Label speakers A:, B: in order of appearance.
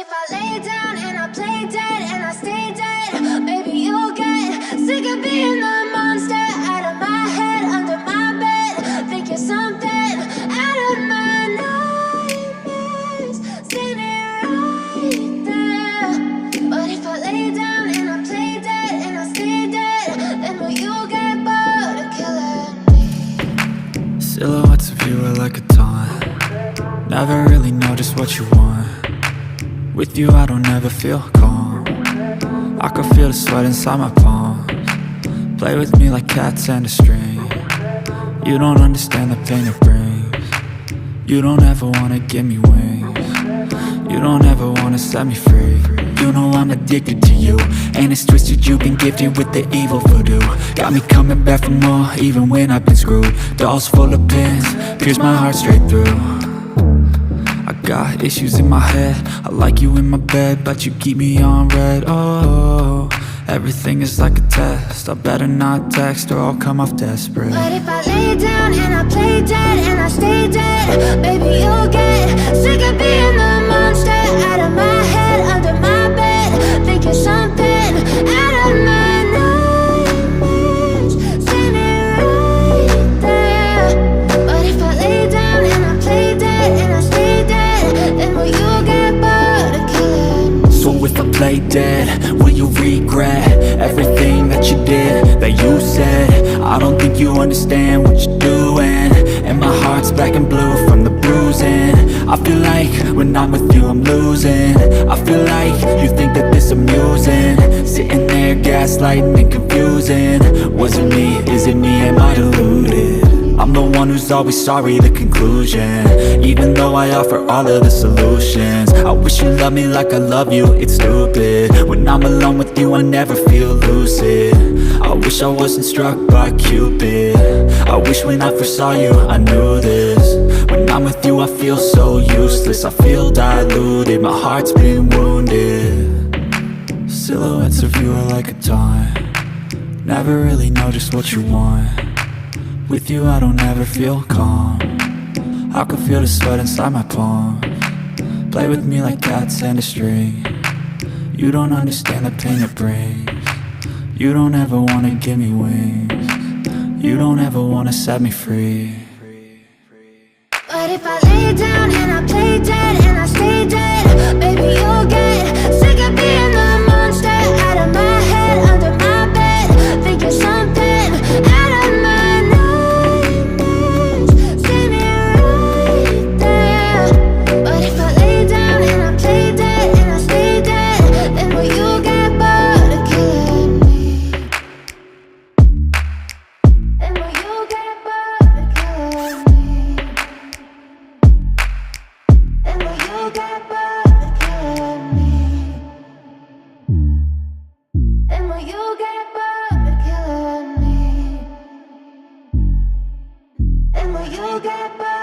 A: if I lay down and I play dead and I stay dead, maybe you'll get sick of being the monster out of my head, under my bed. Think you're something out of my nightmares, standing right there. But if I lay down and I play dead and I stay dead, then will you get bored of killing me?
B: Silhouettes of you are like a taunt. Never really know just what you want. With you I don't ever feel calm. I can feel the sweat inside my palms. Play with me like cats and a string. You don't understand the pain it brings. You don't ever wanna give me wings. You don't ever wanna set me free. You know I'm addicted to you, and it's twisted, you've been gifted with the evil voodoo. Got me coming back for more, even when I've been screwed. Dolls full of pins, pierce my heart straight through. I got issues in my head, I like you in my bed, but you keep me on red. Oh, everything is like a test, I better not text or I'll come off desperate.
A: But if I lay down and I play dead and I stay dead, baby you'll get sick of being the monster out of my head, under my bed. Think you're something out of my nightmares, standing right there. But if I lay down and I play dead and I stay dead, then will you get bored of killing me?
B: So if I play dead, will you regret everything that you did, that you said? I don't think you understand what you're doing, and my heart's black and blue from the bruising. I feel like when I'm with you I'm losing. I feel like you think that this amusing, sitting there gaslighting and confusing. Was it me? Is it me? Am I deluded? I'm the one who's always sorry, the conclusion, even though I offer all of the solutions. I wish you loved me like I love you, it's stupid. When I'm alone with you I never feel lucid. I wish I wasn't struck by Cupid. I wish when I first saw you I knew this. When I'm with you I feel so useless, I feel diluted, my heart's been wounded. Silhouettes of you are like a taunt. Never really know just what you want. With you I don't ever feel calm. I can feel the sweat inside my palms. Play with me like cats and a string. You don't understand the pain it brings. You don't ever wanna give me wings. You don't ever wanna set me free.
A: But if I lay down and I play dead and I stay dead, baby you'll get sick of being the monster out of my head, under my bed. Think you're something out of my nightmares, standing right there. But if I lay down and I play dead and I stay dead, then will you get bored of killing me? Then will you get bored of killing me? And will you get bored of killing me? And will you get bored of killing me? And will you get bored?